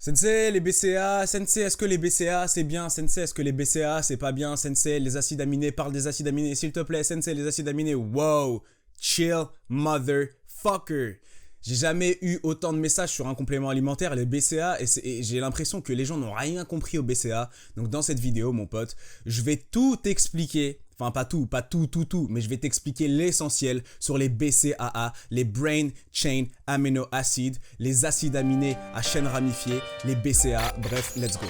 Sensei, les BCA, Sensei, est-ce que les BCA c'est bien? Sensei, est-ce que les BCA c'est pas bien? Sensei, les acides aminés, parle des acides aminés, s'il te plaît. Sensei, les acides aminés, wow, chill, motherfucker. J'ai jamais eu autant de messages sur un complément alimentaire, les BCA, et j'ai l'impression que les gens n'ont rien compris aux BCA. Donc dans cette vidéo, mon pote, je vais tout expliquer. Enfin, pas tout, mais je vais t'expliquer l'essentiel sur les BCAA, les Brain Chain Amino Acids, les acides aminés à chaîne ramifiée, les BCA, bref, let's go.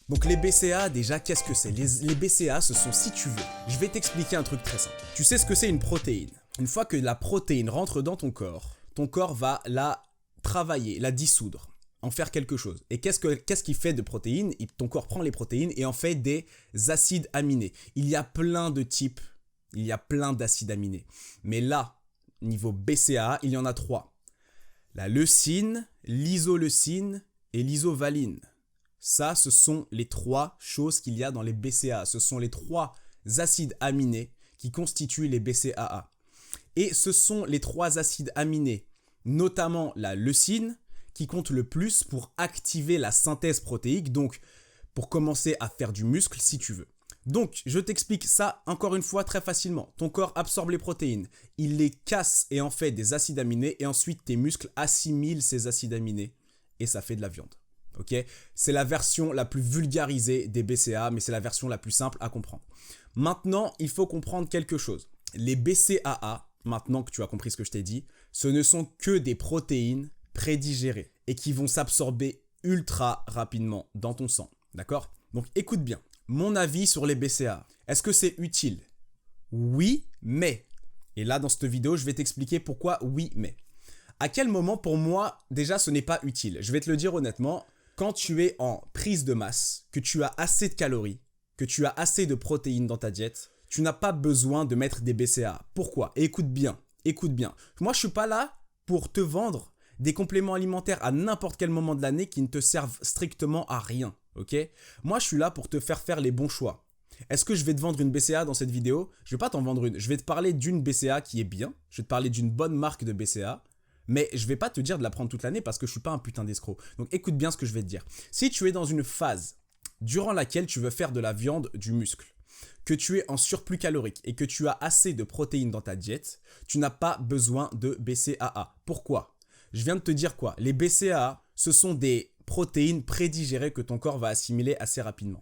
Donc les BCA, déjà, qu'est-ce que c'est? Les BCA, ce sont, si tu veux, je vais t'expliquer un truc très simple. Tu sais ce que c'est une protéine? Une fois que la protéine rentre dans ton corps va la travailler, la dissoudre, en faire quelque chose. Et qu'est-ce qu'il fait de protéines? Ton corps prend les protéines et en fait des acides aminés. Il y a plein de types, il y a plein d'acides aminés. Mais là, niveau BCAA, il y en a 3. La leucine, l'isoleucine et l'isovaline. Ça, ce sont les 3 choses qu'il y a dans les BCAA. Ce sont les 3 acides aminés qui constituent les BCAA. Et ce sont les 3 acides aminés, notamment la leucine, qui compte le plus pour activer la synthèse protéique, donc pour commencer à faire du muscle si tu veux. Donc, je t'explique ça encore une fois très facilement. Ton corps absorbe les protéines, il les casse et en fait des acides aminés, et ensuite tes muscles assimilent ces acides aminés et ça fait de la viande. Ok, c'est la version la plus vulgarisée des BCAA, mais c'est la version la plus simple à comprendre. Maintenant, il faut comprendre quelque chose. Les BCAA, maintenant que tu as compris ce que je t'ai dit, ce ne sont que des protéines prédigérées et qui vont s'absorber ultra rapidement dans ton sang. D'accord? Donc écoute bien. Mon avis sur les BCAA. Est-ce que c'est utile? Oui, mais. Et là, dans cette vidéo, je vais t'expliquer pourquoi oui, mais. À quel moment, pour moi, déjà, ce n'est pas utile? Je vais te le dire honnêtement. Quand tu es en prise de masse, que tu as assez de calories, que tu as assez de protéines dans ta diète, tu n'as pas besoin de mettre des BCAA. Pourquoi? Et écoute bien. Moi, je ne suis pas là pour te vendre des compléments alimentaires à n'importe quel moment de l'année qui ne te servent strictement à rien. Ok? Moi, je suis là pour te faire les bons choix. Est-ce que je vais te vendre une BCAA dans cette vidéo? Je ne vais pas t'en vendre une. Je vais te parler d'une BCAA qui est bien. Je vais te parler d'une bonne marque de BCAA. Mais je ne vais pas te dire de la prendre toute l'année parce que je ne suis pas un putain d'escroc. Donc écoute bien ce que je vais te dire. Si tu es dans une phase durant laquelle tu veux faire de la viande, du muscle, que tu es en surplus calorique et que tu as assez de protéines dans ta diète, tu n'as pas besoin de BCAA. Pourquoi? Je viens de te dire quoi? Les BCAA, ce sont des protéines prédigérées que ton corps va assimiler assez rapidement.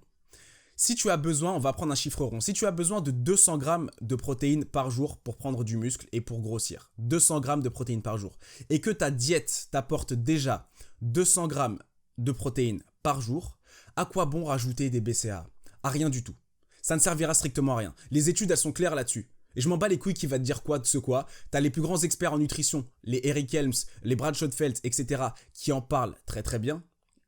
Si tu as besoin, on va prendre un chiffre rond, si tu as besoin de 200 grammes de protéines par jour pour prendre du muscle et pour grossir, 200 grammes de protéines par jour, et que ta diète t'apporte déjà 200 grammes de protéines par jour, à quoi bon rajouter des BCAA? À rien du tout. Ça ne servira strictement à rien. Les études, elles sont claires là-dessus. Et je m'en bats les couilles qui va te dire quoi de ce quoi. T'as les plus grands experts en nutrition, les Eric Helms, les Brad Schoenfeld, etc. qui en parlent très très bien.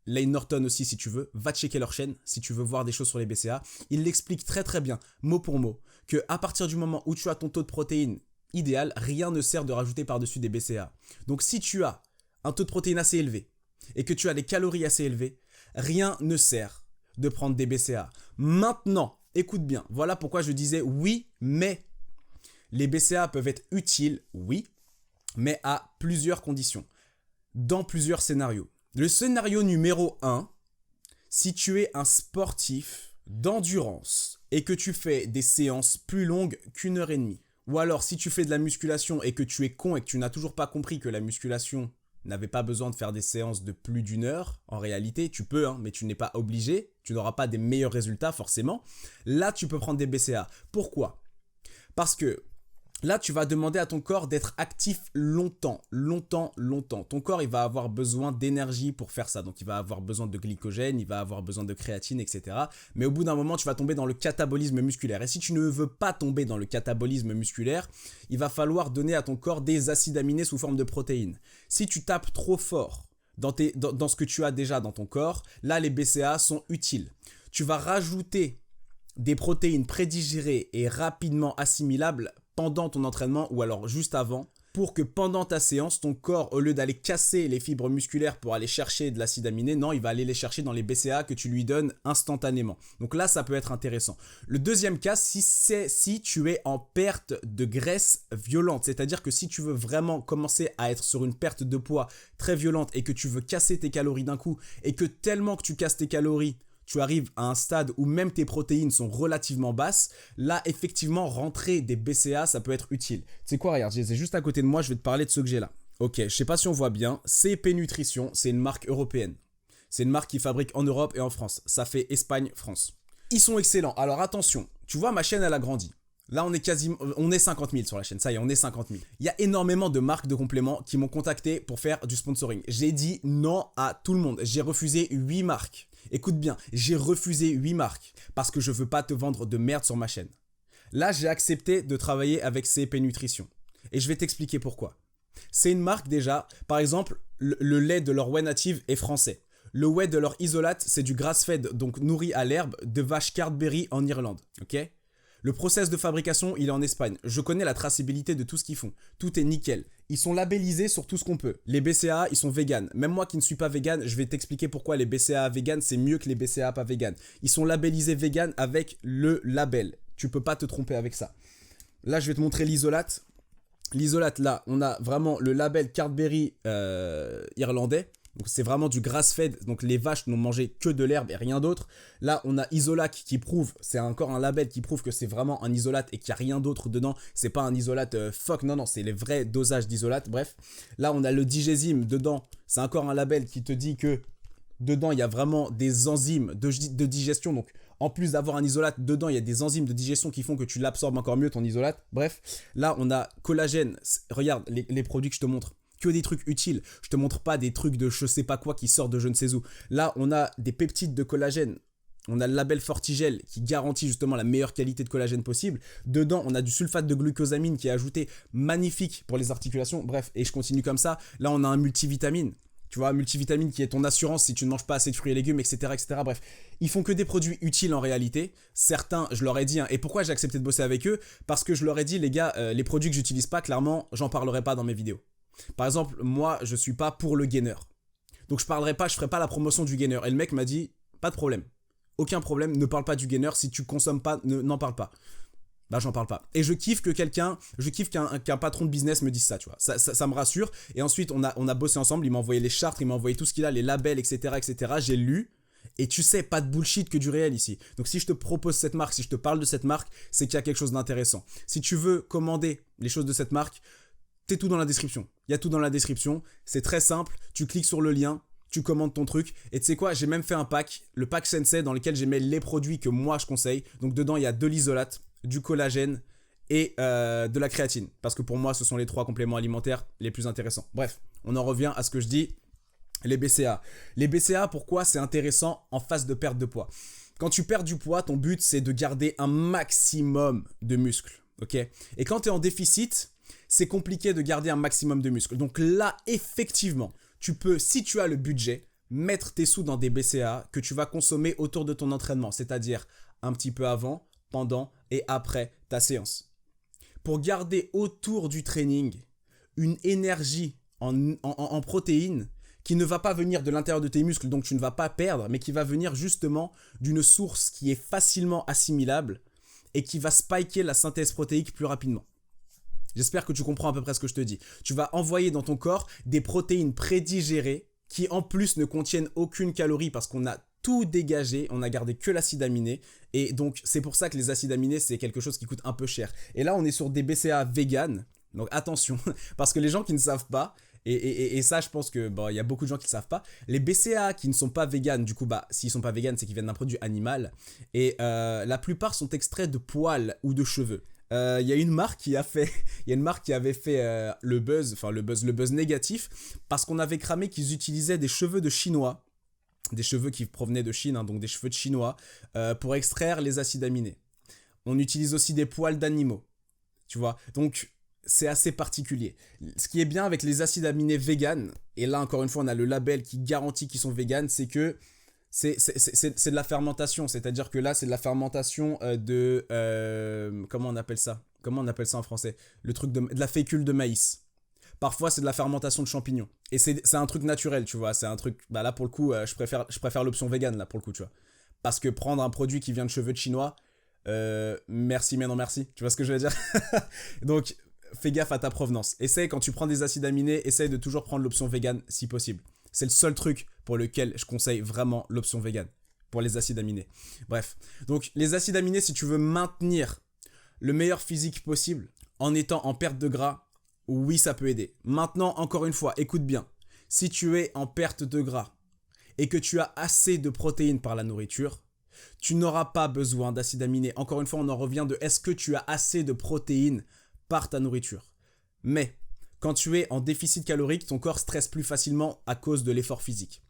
Lane Norton aussi si tu veux, va checker leur chaîne si tu veux voir des choses sur les BCAA. Ils l'expliquent très très bien, mot pour mot, que à partir du moment où tu as ton taux de protéines idéal, rien ne sert de rajouter par-dessus des BCAA. Donc si tu as un taux de protéines assez élevé et que tu as des calories assez élevées, rien ne sert de prendre des BCAA. Maintenant, écoute bien, voilà pourquoi je disais oui, mais les BCAA peuvent être utiles, oui, mais à plusieurs conditions, dans plusieurs scénarios. Le scénario numéro 1, si tu es un sportif d'endurance et que tu fais des séances plus longues qu'1 heure et demie, ou alors si tu fais de la musculation et que tu es con et que tu n'as toujours pas compris que la musculation n'avait pas besoin de faire des séances de plus d'1 heure, en réalité, tu peux, mais tu n'es pas obligé, tu n'auras pas des meilleurs résultats forcément, là tu peux prendre des BCAA. Pourquoi? Parce que là, tu vas demander à ton corps d'être actif longtemps. Ton corps, il va avoir besoin d'énergie pour faire ça. Donc, il va avoir besoin de glycogène, il va avoir besoin de créatine, etc. Mais au bout d'un moment, tu vas tomber dans le catabolisme musculaire. Et si tu ne veux pas tomber dans le catabolisme musculaire, il va falloir donner à ton corps des acides aminés sous forme de protéines. Si tu tapes trop fort dans ce que tu as déjà dans ton corps, là, les BCAA sont utiles. Tu vas rajouter des protéines prédigérées et rapidement assimilables pendant ton entraînement ou alors juste avant, pour que pendant ta séance, ton corps, au lieu d'aller casser les fibres musculaires pour aller chercher de l'acide aminé, non, il va aller les chercher dans les BCAA que tu lui donnes instantanément. Donc là, ça peut être intéressant. Le deuxième cas, si tu es en perte de graisse violente, c'est-à-dire que si tu veux vraiment commencer à être sur une perte de poids très violente et que tu veux casser tes calories d'un coup et que tellement que tu casses tes calories, tu arrives à un stade où même tes protéines sont relativement basses, là, effectivement, rentrer des BCAA, ça peut être utile. Tu sais quoi, regarde, c'est juste à côté de moi, je vais te parler de ceux que j'ai là. Ok, je sais pas si on voit bien, CP Nutrition, c'est une marque européenne. C'est une marque qui fabrique en Europe et en France. Ça fait Espagne-France. Ils sont excellents. Alors attention, tu vois, ma chaîne, elle a grandi. Là, on est 50 000 sur la chaîne. Ça y est, on est 50 000. Il y a énormément de marques de compléments qui m'ont contacté pour faire du sponsoring. J'ai dit non à tout le monde. J'ai refusé 8 marques. Écoute bien, j'ai refusé 8 marques parce que je veux pas te vendre de merde sur ma chaîne. Là, j'ai accepté de travailler avec CP Nutrition. Et je vais t'expliquer pourquoi. C'est une marque déjà, par exemple, le lait de leur whey native est français. Le whey de leur isolate, c'est du grass-fed, donc nourri à l'herbe, de vache Cardberry en Irlande. Ok ? Le process de fabrication, il est en Espagne. Je connais la traçabilité de tout ce qu'ils font. Tout est nickel. Ils sont labellisés sur tout ce qu'on peut. Les BCAA, ils sont véganes. Même moi qui ne suis pas végane, je vais t'expliquer pourquoi les BCAA véganes, c'est mieux que les BCAA pas véganes. Ils sont labellisés véganes avec le label. Tu peux pas te tromper avec ça. Là, je vais te montrer l'isolate. L'isolate, là, on a vraiment le label Cardberry irlandais. Donc c'est vraiment du grass-fed, donc les vaches n'ont mangé que de l'herbe et rien d'autre. Là, on a Isolac qui prouve, c'est encore un label qui prouve que c'est vraiment un isolate et qu'il n'y a rien d'autre dedans. C'est pas un isolate fuck, non, c'est les vrais dosages d'isolate, bref. Là, on a le digésime dedans, c'est encore un label qui te dit que dedans, il y a vraiment des enzymes de digestion. Donc, en plus d'avoir un isolate, dedans, il y a des enzymes de digestion qui font que tu l'absorbes encore mieux, ton isolate. Bref, là, on a collagène. Regarde les produits que je te montre. Que des trucs utiles. Je te montre pas des trucs de je sais pas quoi qui sortent de je ne sais où. Là, on a des peptides de collagène. On a le label Fortigel qui garantit justement la meilleure qualité de collagène possible. Dedans, on a du sulfate de glucosamine qui est ajouté, magnifique pour les articulations. Bref, et je continue comme ça. Là, on a un multivitamine. Tu vois, multivitamine qui est ton assurance si tu ne manges pas assez de fruits et légumes, etc., etc. Bref, ils font que des produits utiles en réalité. Certains, je leur ai dit, hein, et pourquoi j'ai accepté de bosser avec eux? Parce que je leur ai dit, les gars, les produits que j'utilise pas, clairement, j'en parlerai pas dans mes vidéos. Par exemple, moi, je suis pas pour le gainer. Donc je ferai pas la promotion du gainer. Et le mec m'a dit, pas de problème. Aucun problème, ne parle pas du gainer. Si tu consommes pas, n'en parle pas. Bah j'en parle pas. Et je kiffe qu'un patron de business me dise ça, tu vois. Ça me rassure. Et ensuite, on a bossé ensemble. Il m'a envoyé les chartes, il m'a envoyé tout ce qu'il a, les labels, etc., etc. J'ai lu. Et tu sais, pas de bullshit que du réel ici. Donc si je te propose cette marque, si je te parle de cette marque, c'est qu'il y a quelque chose d'intéressant. Si tu veux commander les choses de cette marque, c'est tout dans la description. Il y a tout dans la description. C'est très simple. Tu cliques sur le lien, tu commandes ton truc. Et tu sais quoi, j'ai même fait un pack, le pack Sensei, dans lequel j'ai mis les produits que moi je conseille. Donc dedans, il y a de l'isolate, du collagène et de la créatine. Parce que pour moi, ce sont les 3 compléments alimentaires les plus intéressants. Bref, on en revient à ce que je dis. Les BCAA. Les BCAA, pourquoi c'est intéressant en phase de perte de poids? Quand tu perds du poids, ton but, c'est de garder un maximum de muscles. Ok? Et quand tu es en déficit, c'est compliqué de garder un maximum de muscles. Donc là, effectivement, tu peux, si tu as le budget, mettre tes sous dans des BCAA que tu vas consommer autour de ton entraînement, c'est-à-dire un petit peu avant, pendant et après ta séance. Pour garder autour du training une énergie en protéines qui ne va pas venir de l'intérieur de tes muscles, donc tu ne vas pas perdre, mais qui va venir justement d'une source qui est facilement assimilable et qui va spiker la synthèse protéique plus rapidement. J'espère que tu comprends à peu près ce que je te dis. Tu vas envoyer dans ton corps des protéines prédigérées qui en plus ne contiennent aucune calorie parce qu'on a tout dégagé, on a gardé que l'acide aminé. Et donc c'est pour ça que les acides aminés, c'est quelque chose qui coûte un peu cher. Et là, on est sur des BCAA vegan. Donc attention, parce que les gens qui ne savent pas, et ça je pense que y a beaucoup de gens qui ne savent pas, les BCAA qui ne sont pas vegan, du coup s'ils ne sont pas vegan, c'est qu'ils viennent d'un produit animal. Et la plupart sont extraits de poils ou de cheveux. Il y a une marque qui avait fait le buzz négatif parce qu'on avait cramé qu'ils utilisaient des cheveux de chinois, des cheveux qui provenaient de Chine, hein, donc des cheveux de chinois, pour extraire les acides aminés. On utilise aussi des poils d'animaux, tu vois. Donc c'est assez particulier. Ce qui est bien avec les acides aminés vegan, et là encore une fois on a le label qui garantit qu'ils sont vegan, c'est que c'est de la fermentation, c'est-à-dire que là c'est de la fermentation comment on appelle ça en français, le truc de la fécule de maïs. Parfois, c'est de la fermentation de champignons. Et c'est un truc naturel, tu vois. C'est un truc... Bah là, pour le coup, je préfère l'option vegan, là, pour le coup, tu vois. Parce que prendre un produit qui vient de cheveux de chinois, merci, mais non merci. Tu vois ce que je veux dire? Donc, fais gaffe à ta provenance. Essaye, quand tu prends des acides aminés, essaye de toujours prendre l'option vegan si possible. C'est le seul truc pour lequel je conseille vraiment l'option vegan. Pour les acides aminés. Bref. Donc, les acides aminés, si tu veux maintenir le meilleur physique possible en étant en perte de gras, oui, ça peut aider. Maintenant, encore une fois, écoute bien. Si tu es en perte de gras et que tu as assez de protéines par la nourriture, tu n'auras pas besoin d'acides aminés. Encore une fois, on en revient de est-ce que tu as assez de protéines par ta nourriture. Mais quand tu es en déficit calorique, ton corps stresse plus facilement à cause de l'effort physique.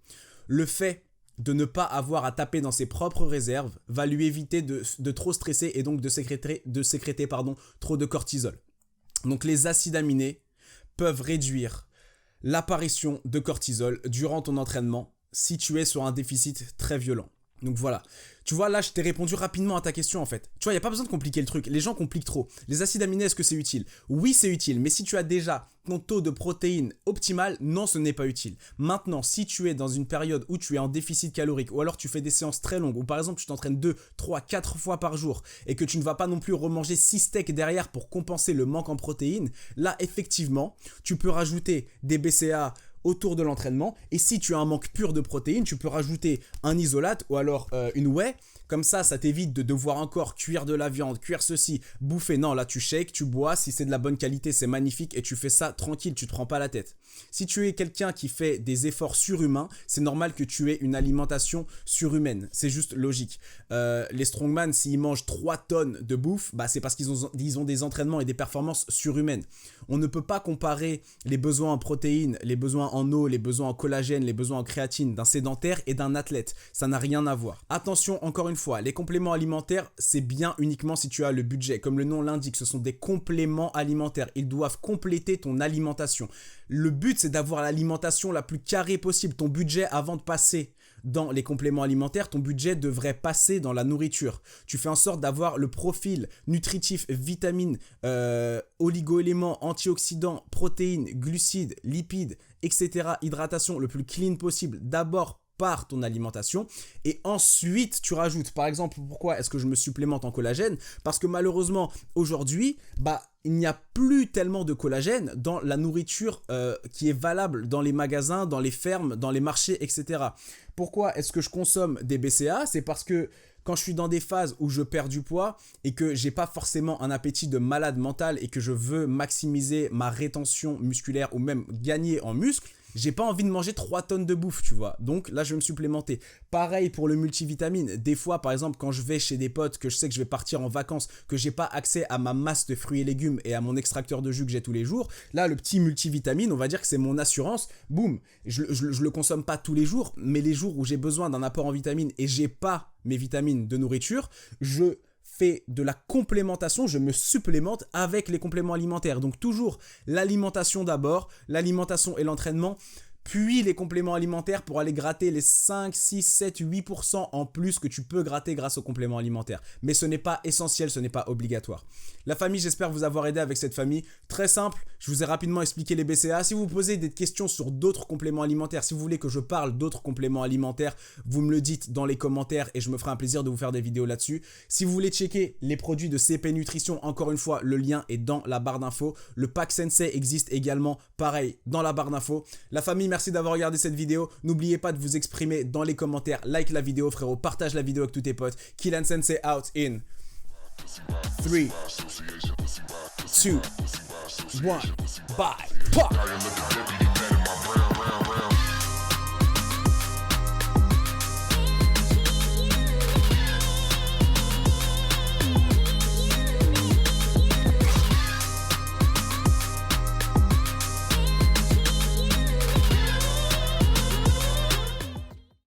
Le fait de ne pas avoir à taper dans ses propres réserves va lui éviter de trop stresser et donc de sécréter trop de cortisol. Donc les acides aminés peuvent réduire l'apparition de cortisol durant ton entraînement si tu es sur un déficit très violent. Donc voilà. Tu vois, là, je t'ai répondu rapidement à ta question, en fait. Tu vois, il n'y a pas besoin de compliquer le truc. Les gens compliquent trop. Les acides aminés, est-ce que c'est utile? Oui, c'est utile. Mais si tu as déjà ton taux de protéines optimal, non, ce n'est pas utile. Maintenant, si tu es dans une période où tu es en déficit calorique, ou alors tu fais des séances très longues, ou par exemple, tu t'entraînes 2, 3, 4 fois par jour, et que tu ne vas pas non plus remanger 6 steaks derrière pour compenser le manque en protéines, là, effectivement, tu peux rajouter des BCA autour de l'entraînement, et si tu as un manque pur de protéines, tu peux rajouter un isolate ou alors une whey. Comme ça t'évite de devoir encore cuire de la viande, cuire ceci, bouffer. Non, là tu shakes, tu bois, si c'est de la bonne qualité, c'est magnifique et tu fais ça tranquille, tu te prends pas la tête. Si tu es quelqu'un qui fait des efforts surhumains, c'est normal que tu aies une alimentation surhumaine, c'est juste logique. Les strongman, s'ils mangent 3 tonnes de bouffe, bah c'est parce qu'ils ont des entraînements et des performances surhumaines. On ne peut pas comparer les besoins en protéines, les besoins en eau, les besoins en collagène, les besoins en créatine d'un sédentaire et d'un athlète. Ça n'a rien à voir. Attention, encore une fois, les compléments alimentaires, c'est bien uniquement si tu as le budget. Comme le nom l'indique, ce sont des compléments alimentaires. Ils doivent compléter ton alimentation. Le but, c'est d'avoir l'alimentation la plus carrée possible. Ton budget, avant de passer dans les compléments alimentaires, ton budget devrait passer dans la nourriture. Tu fais en sorte d'avoir le profil nutritif, vitamines, oligo-éléments, antioxydants, protéines, glucides, lipides, etc. Hydratation le plus clean possible. D'abord par ton alimentation et ensuite tu rajoutes, par exemple, pourquoi est-ce que je me supplémente en collagène? Parce que malheureusement aujourd'hui, il n'y a plus tellement de collagène dans la nourriture qui est valable dans les magasins, dans les fermes, dans les marchés, etc. Pourquoi est-ce que je consomme des BCA? C'est parce que quand je suis dans des phases où je perds du poids et que j'ai pas forcément un appétit de malade mental et que je veux maximiser ma rétention musculaire ou même gagner en muscle, j'ai pas envie de manger 3 tonnes de bouffe, tu vois. Donc là, je vais me supplémenter. Pareil pour le multivitamine. Des fois, par exemple, quand je vais chez des potes, que je sais que je vais partir en vacances, que j'ai pas accès à ma masse de fruits et légumes et à mon extracteur de jus que j'ai tous les jours, là, le petit multivitamine, on va dire que c'est mon assurance. Boum, je le consomme pas tous les jours, mais les jours où j'ai besoin d'un apport en vitamines et j'ai pas mes vitamines de nourriture, je fais de la complémentation, je me supplémente avec les compléments alimentaires. Donc toujours l'alimentation d'abord, l'alimentation et l'entraînement, puis les compléments alimentaires pour aller gratter les 5, 6, 7, 8% en plus que tu peux gratter grâce aux compléments alimentaires. Mais ce n'est pas essentiel, ce n'est pas obligatoire. La famille, j'espère vous avoir aidé avec cette famille. Très simple, je vous ai rapidement expliqué les BCA. Si vous posez des questions sur d'autres compléments alimentaires, si vous voulez que je parle d'autres compléments alimentaires, vous me le dites dans les commentaires et je me ferai un plaisir de vous faire des vidéos là-dessus. Si vous voulez checker les produits de CP Nutrition, encore une fois, le lien est dans la barre d'infos. Le pack Sensei existe également, pareil, dans la barre d'infos. La famille, merci d'avoir regardé cette vidéo. N'oubliez pas de vous exprimer dans les commentaires. Like la vidéo, frérot. Partage la vidéo avec tous tes potes. Killan Sensei out in 3, 2, 1, bye.